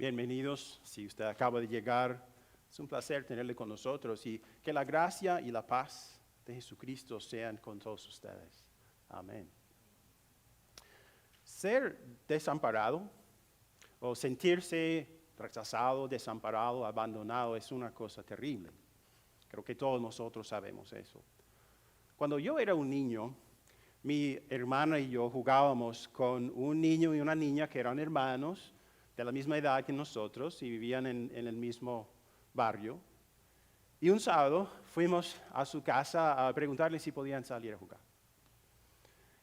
Bienvenidos, si usted acaba de llegar, es un placer tenerle con nosotros y que la gracia y la paz de Jesucristo sean con todos ustedes. Amén. Ser desamparado o sentirse rechazado, desamparado, abandonado es una cosa terrible. Creo que todos nosotros sabemos eso. Cuando yo era un niño, mi hermana y yo jugábamos con un niño y una niña que eran hermanos de la misma edad que nosotros y vivían en el mismo barrio. Y un sábado fuimos a su casa a preguntarle si podían salir a jugar.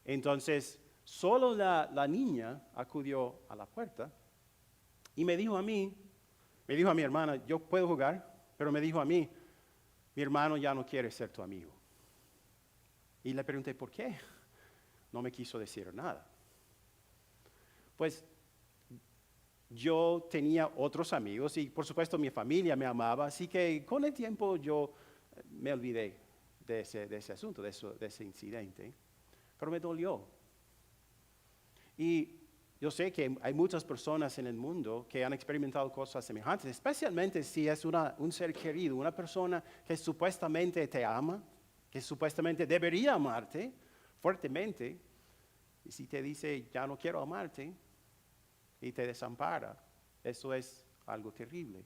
Entonces, solo la niña acudió a la puerta y me dijo a mi hermana, yo puedo jugar, pero me dijo a mí, mi hermano ya no quiere ser tu amigo. Y le pregunté, ¿por qué? No me quiso decir nada. Pues yo tenía otros amigos y por supuesto mi familia me amaba, así que con el tiempo yo me olvidé de ese asunto, de ese incidente, pero me dolió. Y yo sé que hay muchas personas en el mundo que han experimentado cosas semejantes, especialmente si es un ser querido, una persona que supuestamente te ama, que supuestamente debería amarte fuertemente, y si te dice, ya no quiero amarte, y te desampara, eso es algo terrible.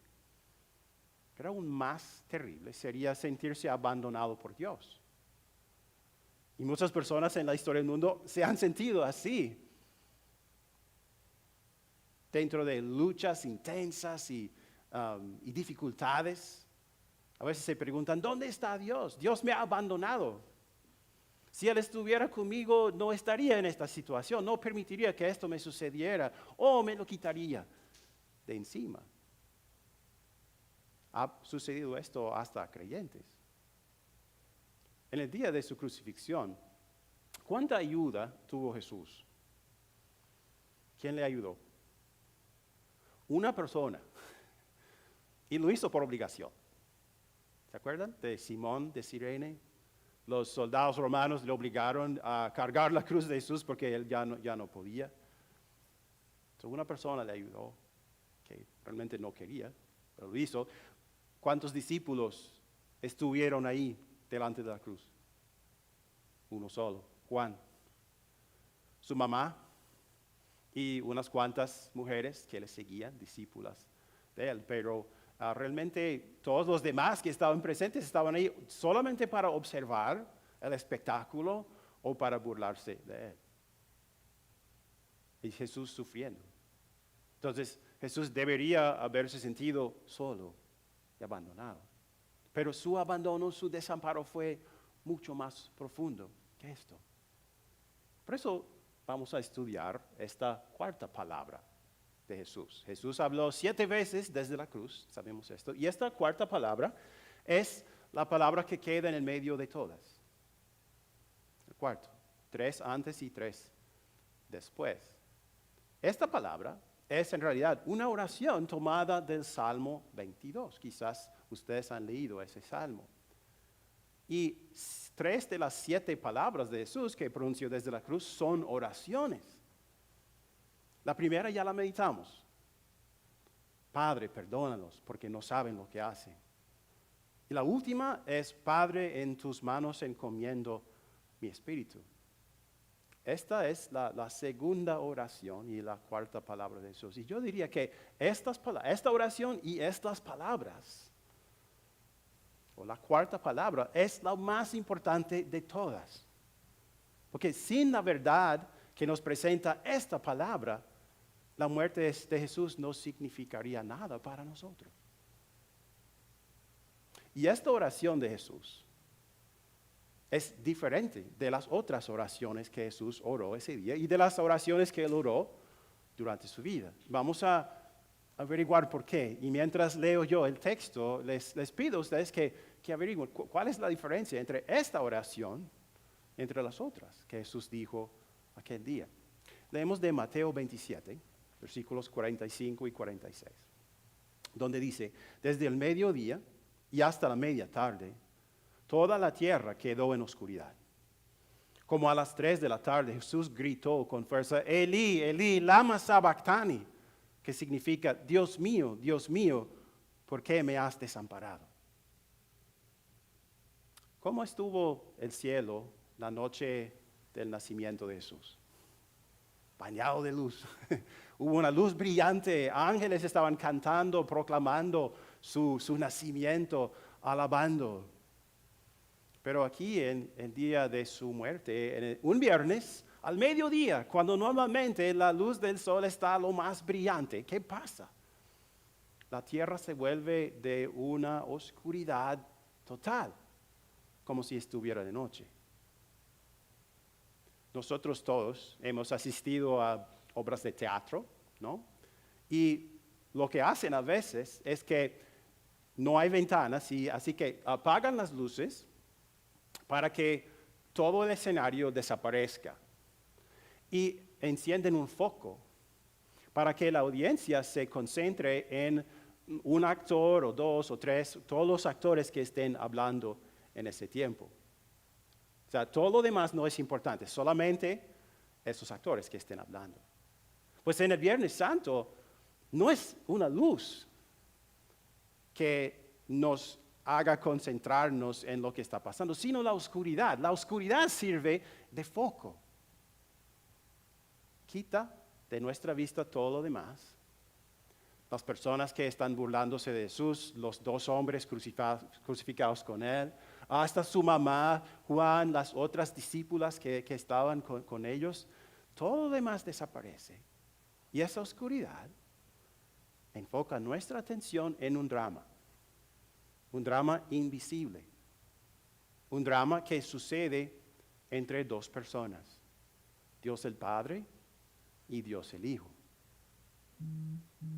Pero aún más terrible sería sentirse abandonado por Dios. Y muchas personas en la historia del mundo se han sentido así, dentro de luchas intensas y dificultades. A veces se preguntan, ¿dónde está Dios? Dios me ha abandonado. Si Él estuviera conmigo, no estaría en esta situación, no permitiría que esto me sucediera o me lo quitaría de encima. Ha sucedido esto hasta a creyentes. En el día de su crucifixión, ¿cuánta ayuda tuvo Jesús? ¿Quién le ayudó? Una persona. Y lo hizo por obligación. ¿Se acuerdan de Simón de Cirene? Los soldados romanos le obligaron a cargar la cruz de Jesús porque él ya no podía. Entonces una persona le ayudó, que realmente no quería, pero lo hizo. ¿Cuántos discípulos estuvieron ahí delante de la cruz? Uno solo, Juan. Su mamá y unas cuantas mujeres que le seguían, discípulas de él, pero realmente todos los demás que estaban presentes estaban ahí solamente para observar el espectáculo o para burlarse de él. Y Jesús sufriendo. Entonces Jesús debería haberse sentido solo y abandonado. Pero su abandono, su desamparo fue mucho más profundo que esto. Por eso vamos a estudiar esta cuarta palabra de Jesús. Jesús habló 7 veces desde la cruz, sabemos esto, y esta cuarta palabra es la palabra que queda en el medio de todas. El cuarto, 3 antes y 3 después. Esta palabra es en realidad una oración tomada del Salmo 22. Quizás ustedes han leído ese salmo. Y 3 de las 7 palabras de Jesús que pronunció desde la cruz son oraciones. La primera ya la meditamos. Padre, perdónalos porque no saben lo que hacen. Y la última es, Padre, en tus manos encomiendo mi espíritu. Esta es la segunda oración y la cuarta palabra de Jesús. Y yo diría que esta oración y estas palabras, o la cuarta palabra, es la más importante de todas. Porque sin la verdad que nos presenta esta palabra, la muerte de Jesús no significaría nada para nosotros. Y esta oración de Jesús es diferente de las otras oraciones que Jesús oró ese día y de las oraciones que él oró durante su vida. Vamos a averiguar por qué. Y mientras leo yo el texto, les pido a ustedes que averigüen cuál es la diferencia entre esta oración y entre las otras que Jesús dijo aquel día. Leemos de Mateo 27. Versículos 45 y 46, donde dice, desde el mediodía y hasta la media tarde, toda la tierra quedó en oscuridad. Como a las 3 de la tarde, Jesús gritó con fuerza, Elí, Elí, lama sabactani, que significa, Dios mío, ¿por qué me has desamparado? ¿Cómo estuvo el cielo la noche del nacimiento de Jesús? Bañado de luz. Hubo una luz brillante, ángeles estaban cantando, proclamando su nacimiento, alabando. Pero aquí en el día de su muerte, un viernes, al mediodía, cuando normalmente la luz del sol está lo más brillante, ¿qué pasa? La tierra se vuelve de una oscuridad total, como si estuviera de noche. Nosotros todos hemos asistido a obras de teatro, ¿no? Y lo que hacen a veces es que no hay ventanas, así que apagan las luces para que todo el escenario desaparezca. Y encienden un foco para que la audiencia se concentre en un actor o dos o tres, todos los actores que estén hablando en ese tiempo. O sea, todo lo demás no es importante, solamente esos actores que estén hablando. Pues en el Viernes Santo no es una luz que nos haga concentrarnos en lo que está pasando, sino la oscuridad. La oscuridad sirve de foco. Quita de nuestra vista todo lo demás. Las personas que están burlándose de Jesús, los dos hombres crucificados con él, hasta su mamá, Juan, las otras discípulas que estaban con ellos, todo lo demás desaparece. Y esa oscuridad enfoca nuestra atención en un drama invisible, un drama que sucede entre dos personas, Dios el Padre y Dios el Hijo.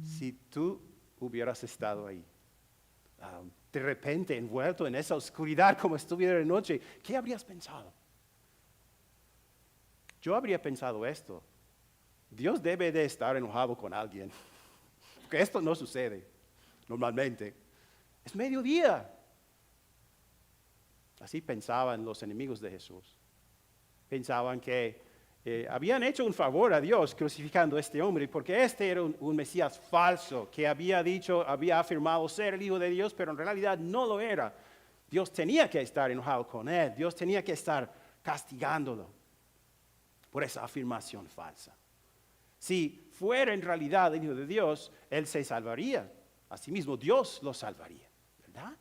Si tú hubieras estado ahí, de repente envuelto en esa oscuridad como estuviera de noche, ¿qué habrías pensado? Yo habría pensado esto: Dios debe de estar enojado con alguien, porque esto no sucede normalmente. Es mediodía. Así pensaban los enemigos de Jesús. Pensaban que habían hecho un favor a Dios crucificando a este hombre, porque este era un Mesías falso, que había afirmado ser el Hijo de Dios, pero en realidad no lo era. Dios tenía que estar enojado con él, Dios tenía que estar castigándolo por esa afirmación falsa. Si fuera en realidad el Hijo de Dios, él se salvaría. Asimismo, Dios lo salvaría, ¿verdad?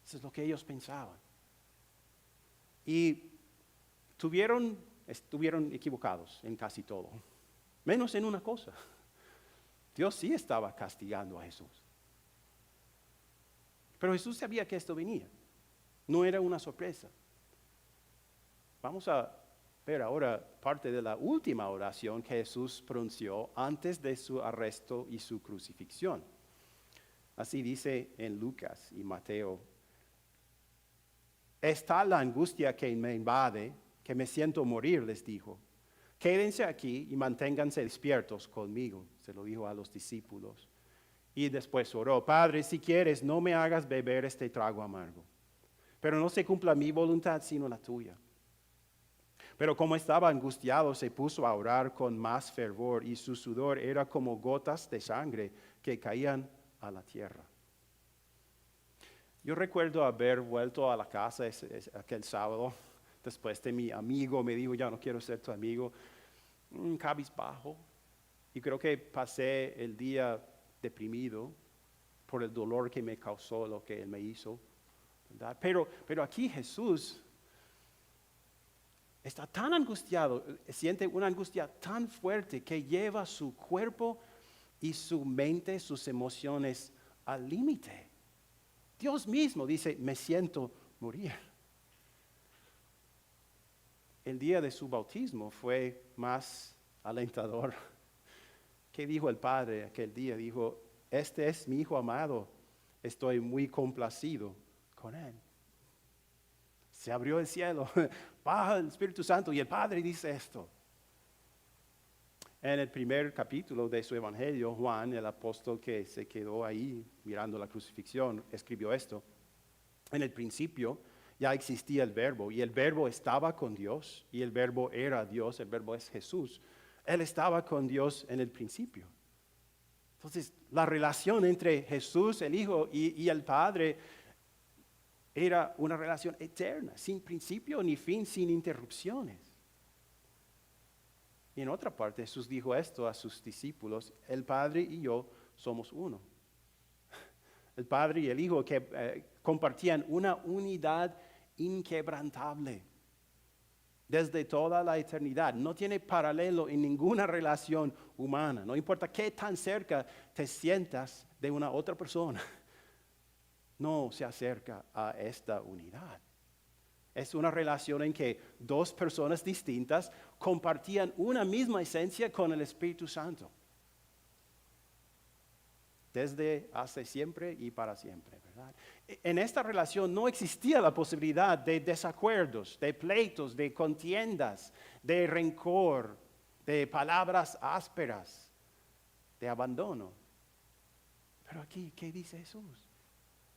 Eso es lo que ellos pensaban. Y estuvieron equivocados en casi todo, menos en una cosa. Dios sí estaba castigando a Jesús. Pero Jesús sabía que esto venía. No era una sorpresa. Vamos a ver ahora parte de la última oración que Jesús pronunció antes de su arresto y su crucifixión. Así dice en Lucas y Mateo: es tal la angustia que me invade que me siento morir, les dijo. Quédense aquí y manténganse despiertos conmigo, se lo dijo a los discípulos. Y después oró: Padre, si quieres, no me hagas beber este trago amargo, pero no se cumpla mi voluntad sino la tuya. Pero como estaba angustiado, se puso a orar con más fervor, y su sudor era como gotas de sangre que caían a la tierra. Yo recuerdo haber vuelto a la casa aquel sábado, después de mi amigo me dijo: ya no quiero ser tu amigo, cabizbajo. Y creo que pasé el día deprimido por el dolor que me causó lo que él me hizo, ¿verdad? Pero aquí Jesús está tan angustiado, siente una angustia tan fuerte que lleva su cuerpo y su mente, sus emociones al límite. Dios mismo dice: me siento morir. El día de su bautismo fue más alentador. ¿Qué dijo el Padre aquel día? Dijo: este es mi Hijo amado, estoy muy complacido con él. Se abrió el cielo, baja el Espíritu Santo y el Padre dice esto. En el primer capítulo de su evangelio, Juan, el apóstol que se quedó ahí mirando la crucifixión, escribió esto: en el principio ya existía el Verbo, y el Verbo estaba con Dios, y el Verbo era Dios, el Verbo es Jesús. Él estaba con Dios en el principio. Entonces, la relación entre Jesús, el Hijo, y el Padre era una relación eterna, sin principio ni fin, sin interrupciones. Y en otra parte, Jesús dijo esto a sus discípulos: el Padre y yo somos uno. El Padre y el Hijo que compartían una unidad inquebrantable desde toda la eternidad. No tiene paralelo en ninguna relación humana. No importa qué tan cerca te sientas de una otra persona, no se acerca a esta unidad. Es una relación en que dos personas distintas compartían una misma esencia con el Espíritu Santo. Desde hace siempre y para siempre, ¿verdad? En esta relación no existía la posibilidad de desacuerdos, de pleitos, de contiendas, de rencor, de palabras ásperas, de abandono. Pero aquí, ¿qué dice Jesús?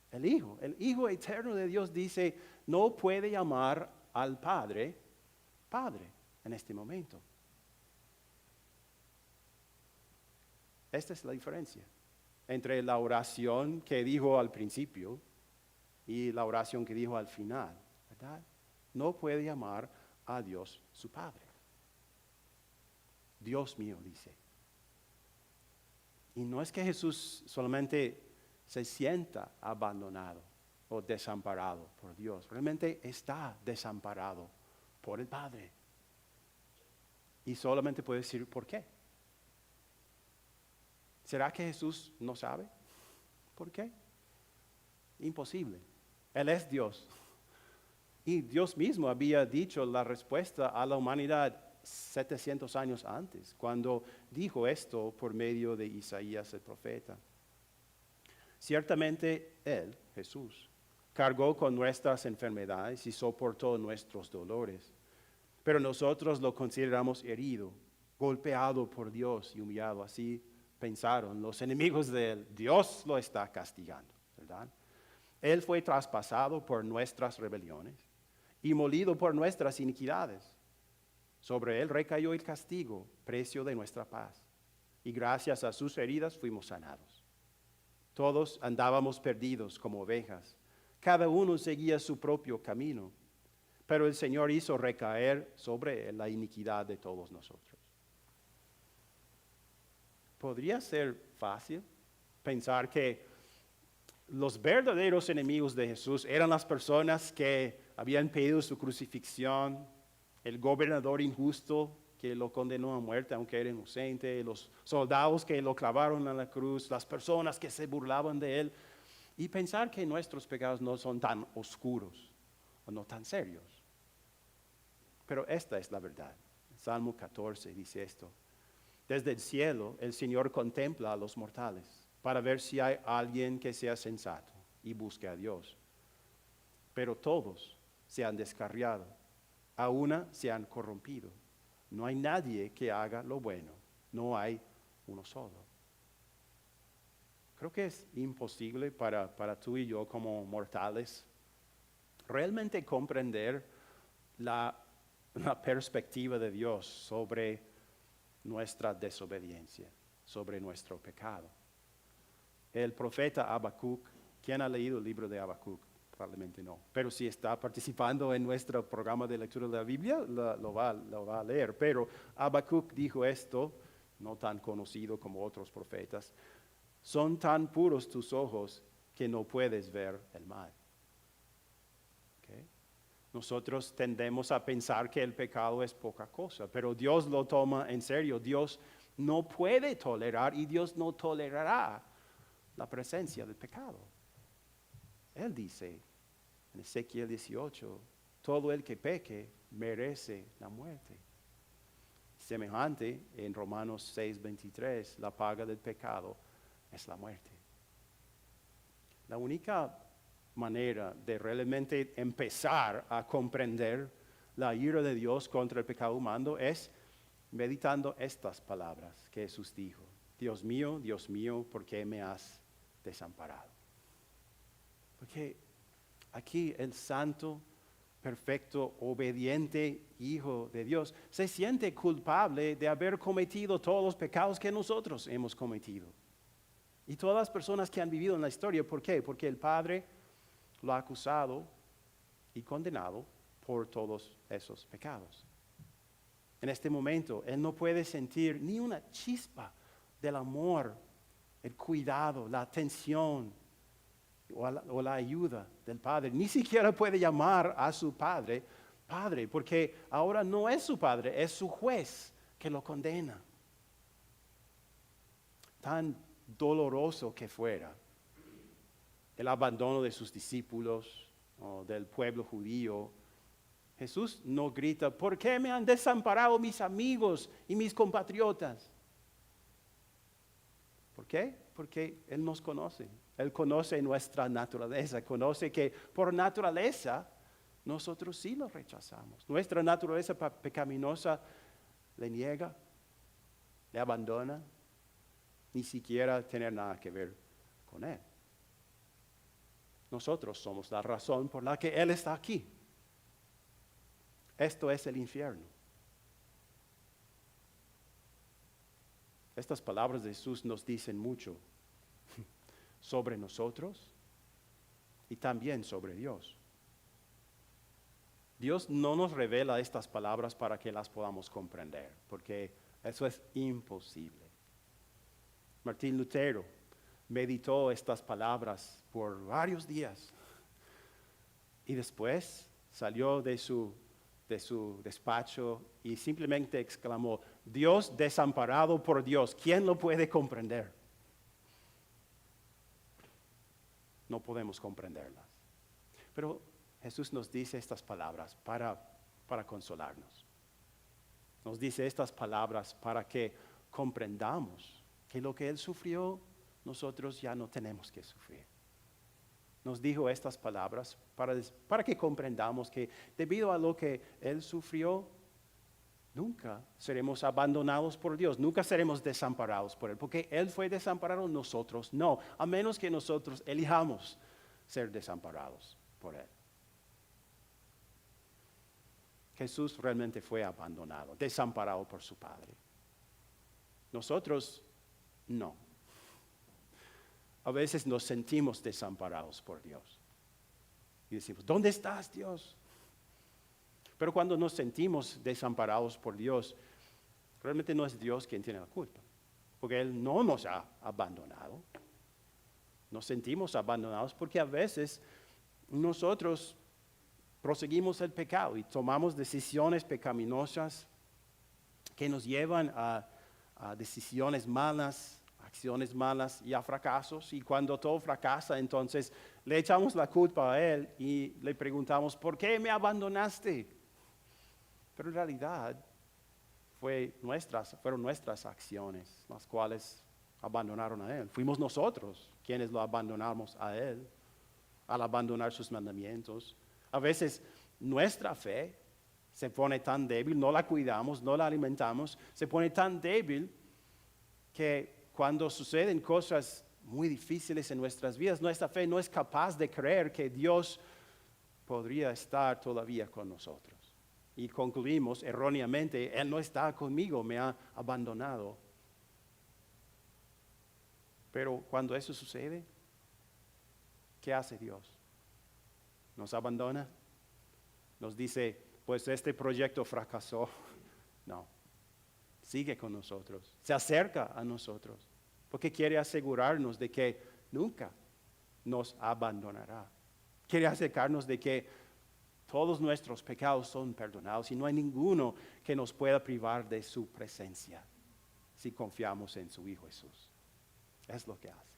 El Hijo eterno de Dios dice: no puede llamar al Padre, Padre, en este momento. Esta es la diferencia entre la oración que dijo al principio y la oración que dijo al final, ¿verdad? No puede llamar a Dios su Padre. Dios mío, dice. Y no es que Jesús solamente se sienta abandonado o desamparado por Dios, realmente está desamparado por el Padre. Y solamente puede decir ¿por qué? ¿Será que Jesús no sabe por qué? Imposible. Él es Dios. Y Dios mismo había dicho la respuesta a la humanidad 700 años antes, cuando dijo esto por medio de Isaías el profeta. Ciertamente Él, Jesús, cargó con nuestras enfermedades y soportó nuestros dolores. Pero nosotros lo consideramos herido, golpeado por Dios y humillado. Así pensaron los enemigos de Él. Dios lo está castigando, ¿verdad? Él fue traspasado por nuestras rebeliones y molido por nuestras iniquidades. Sobre Él recayó el castigo, precio de nuestra paz. Y gracias a sus heridas fuimos sanados. Todos andábamos perdidos como ovejas. Cada uno seguía su propio camino. Pero el Señor hizo recaer sobre Él la iniquidad de todos nosotros. ¿Podría ser fácil pensar que los verdaderos enemigos de Jesús eran las personas que habían pedido su crucifixión, el gobernador injusto que lo condenó a muerte aunque era inocente, los soldados que lo clavaron a la cruz, las personas que se burlaban de él, y pensar que nuestros pecados no son tan oscuros o no tan serios? Pero esta es la verdad. Salmo 14 dice esto: desde el cielo el Señor contempla a los mortales para ver si hay alguien que sea sensato y busque a Dios. Pero todos se han descarriado, a una se han corrompido. No hay nadie que haga lo bueno, no hay uno solo. Creo que es imposible para tú y yo como mortales realmente comprender la perspectiva de Dios sobre nuestra desobediencia, sobre nuestro pecado. El profeta Habacuc, ¿quién ha leído el libro de Habacuc? Probablemente no, pero si está participando en nuestro programa de lectura de la Biblia, lo va a leer. Pero Habacuc dijo esto, no tan conocido como otros profetas: son tan puros tus ojos que no puedes ver el mal. ¿Okay? Nosotros tendemos a pensar que el pecado es poca cosa, pero Dios lo toma en serio. Dios no puede tolerar y Dios no tolerará la presencia del pecado. Él dice en Ezequiel 18, todo el que peque merece la muerte. Semejante en Romanos 6:23, la paga del pecado es la muerte. La única manera de realmente empezar a comprender la ira de Dios contra el pecado humano es meditando estas palabras que Jesús dijo: Dios mío, ¿por qué me has desamparado? Porque aquí el santo, perfecto, obediente Hijo de Dios se siente culpable de haber cometido todos los pecados que nosotros hemos cometido. Y todas las personas que han vivido en la historia, ¿por qué? Porque el Padre lo ha acusado y condenado por todos esos pecados. En este momento, Él no puede sentir ni una chispa del amor, el cuidado, la atención o la ayuda del Padre. Ni siquiera puede llamar a su Padre, Padre, porque ahora no es su Padre, es su juez que lo condena. Tan doloroso que fuera el abandono de sus discípulos o del pueblo judío, Jesús no grita, ¿por qué me han desamparado mis amigos y mis compatriotas? ¿Por qué? Porque Él nos conoce. Él conoce nuestra naturaleza, conoce que por naturaleza nosotros sí lo rechazamos. Nuestra naturaleza pecaminosa le niega, le abandona, ni siquiera tener nada que ver con Él. Nosotros somos la razón por la que Él está aquí. Esto es el infierno. Estas palabras de Jesús nos dicen mucho sobre nosotros y también sobre Dios. Dios no nos revela estas palabras para que las podamos comprender, porque eso es imposible. Martín Lutero meditó estas palabras por varios días y después salió de su despacho y simplemente exclamó, Dios desamparado por Dios, ¿quién lo puede comprender? No podemos comprenderlas. Pero Jesús nos dice estas palabras para consolarnos. Nos dice estas palabras para que comprendamos que lo que Él sufrió, nosotros ya no tenemos que sufrir. Nos dijo estas palabras para que comprendamos que debido a lo que Él sufrió, nunca seremos abandonados por Dios, nunca seremos desamparados por Él, porque Él fue desamparado, nosotros no, a menos que nosotros elijamos ser desamparados por Él. Jesús realmente fue abandonado, desamparado por su Padre. Nosotros no. A veces nos sentimos desamparados por Dios. Y decimos, ¿dónde estás, Dios? Pero cuando nos sentimos desamparados por Dios, realmente no es Dios quien tiene la culpa. Porque Él no nos ha abandonado. Nos sentimos abandonados porque a veces nosotros proseguimos el pecado y tomamos decisiones pecaminosas que nos llevan a decisiones malas, acciones malas y a fracasos. Y cuando todo fracasa, entonces le echamos la culpa a Él y le preguntamos, ¿por qué me abandonaste? Pero en realidad fueron nuestras acciones las cuales abandonaron a Él. Fuimos nosotros quienes lo abandonamos a Él al abandonar sus mandamientos. A veces nuestra fe se pone tan débil, no la cuidamos, no la alimentamos, se pone tan débil que cuando suceden cosas muy difíciles en nuestras vidas, nuestra fe no es capaz de creer que Dios podría estar todavía con nosotros. Y concluimos erróneamente, Él no está conmigo, me ha abandonado. Pero cuando eso sucede, ¿qué hace Dios? ¿Nos abandona? ¿Nos dice, pues este proyecto fracasó? No, sigue con nosotros, se acerca a nosotros, porque quiere asegurarnos de que nunca nos abandonará. Quiere acercarnos de que todos nuestros pecados son perdonados y no hay ninguno que nos pueda privar de su presencia si confiamos en su Hijo Jesús. Es lo que hace.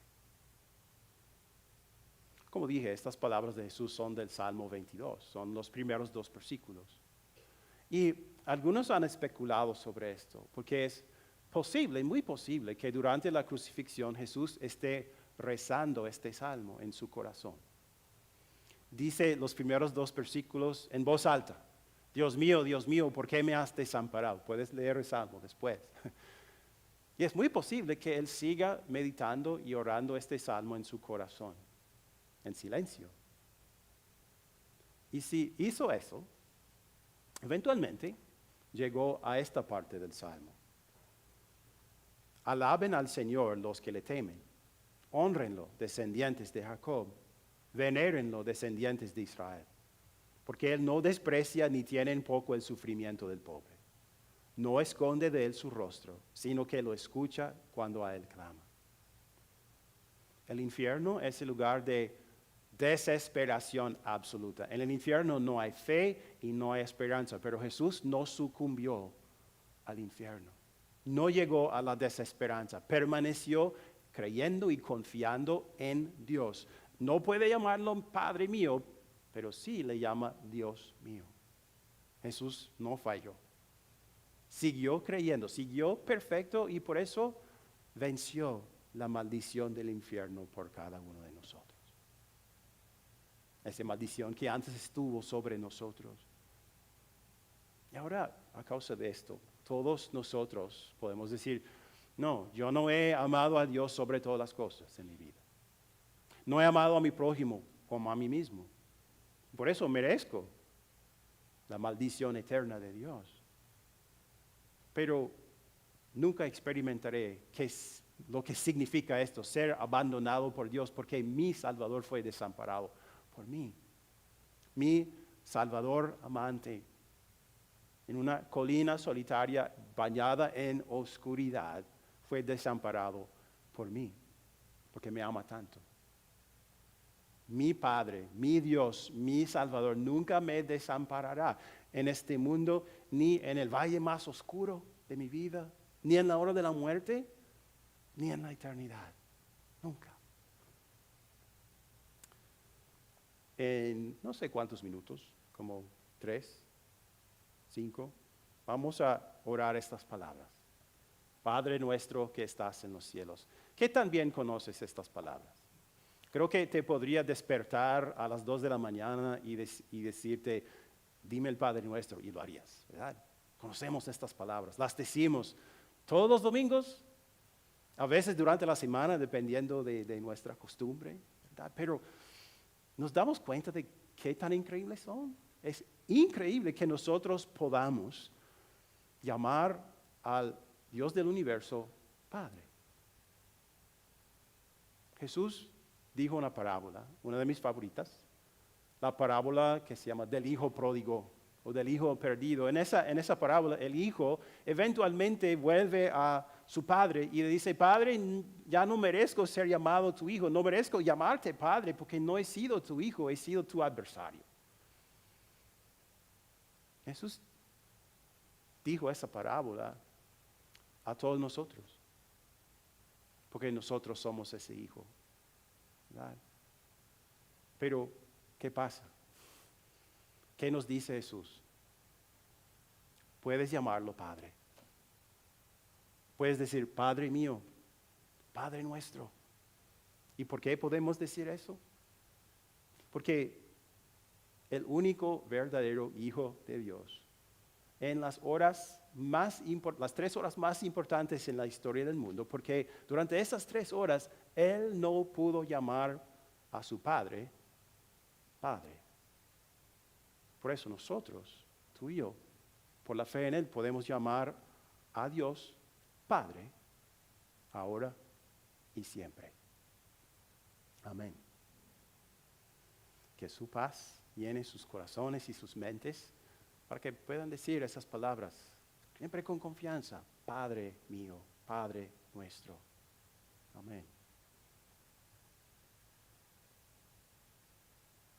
Como dije, estas palabras de Jesús son del Salmo 22, son los primeros 2 versículos. Y algunos han especulado sobre esto, porque es posible, muy posible, que durante la crucifixión Jesús esté rezando este salmo en su corazón. Dice los primeros 2 versículos en voz alta, Dios mío, ¿por qué me has desamparado? Puedes leer el salmo después. Y es muy posible que Él siga meditando y orando este salmo en su corazón, en silencio. Y si hizo eso, eventualmente llegó a esta parte del salmo. Alaben al Señor los que le temen, Hónrenlo, descendientes de Jacob. Venérenlo, descendientes de Israel. Porque Él no desprecia ni tiene en poco el sufrimiento del pobre. No esconde de Él su rostro, sino que lo escucha cuando a Él clama. El infierno es el lugar de desesperación absoluta. En el infierno no hay fe y no hay esperanza, pero Jesús no sucumbió al infierno. No llegó a la desesperanza, permaneció creyendo y confiando en Dios. No puede llamarlo Padre mío, pero sí le llama Dios mío. Jesús no falló. Siguió creyendo, siguió perfecto y por eso venció la maldición del infierno por cada uno de nosotros. Esa maldición que antes estuvo sobre nosotros. Y ahora, a causa de esto, todos nosotros podemos decir, no, yo no he amado a Dios sobre todas las cosas en mi vida. No he amado a mi prójimo como a mí mismo. Por eso merezco la maldición eterna de Dios. Pero nunca experimentaré lo que significa esto, ser abandonado por Dios, porque mi Salvador fue desamparado por mí. Mi Salvador amante, en una colina solitaria bañada en oscuridad, fue desamparado por mí, porque me ama tanto. Mi Padre, mi Dios, mi Salvador nunca me desamparará en este mundo, ni en el valle más oscuro de mi vida, ni en la hora de la muerte, ni en la eternidad. Nunca. En no sé cuántos minutos, como 3, 5, vamos a orar estas palabras. Padre nuestro que estás en los cielos. ¿Qué tan bien conoces estas palabras? Creo que te podría despertar a las 2 de la mañana y decirte, dime el Padre nuestro, y lo harías, ¿verdad? Conocemos estas palabras, las decimos todos los domingos, a veces durante la semana, dependiendo de nuestra costumbre, ¿verdad? Pero nos damos cuenta de qué tan increíbles son. Es increíble que nosotros podamos llamar al Dios del universo Padre. Jesús dijo una parábola, una de mis favoritas, la parábola que se llama del hijo pródigo o del hijo perdido. En esa parábola el hijo eventualmente vuelve a su padre y le dice, Padre, ya no merezco ser llamado tu hijo, no merezco llamarte Padre porque no he sido tu hijo, he sido tu adversario. Jesús dijo esa parábola a todos nosotros, porque nosotros somos ese hijo, ¿verdad? Pero, ¿qué pasa? ¿Qué nos dice Jesús? Puedes llamarlo Padre. Puedes decir, Padre mío, Padre nuestro. ¿Y por qué podemos decir eso? Porque el único verdadero Hijo de Dios, en las 3 horas más importantes en la historia del mundo, porque durante esas 3 horas, Él no pudo llamar a su Padre, Padre. Por eso nosotros, tú y yo, por la fe en Él, podemos llamar a Dios Padre, ahora y siempre. Amén. Que su paz llene sus corazones y sus mentes para que puedan decir esas palabras siempre con confianza. Padre mío, Padre nuestro. Amén.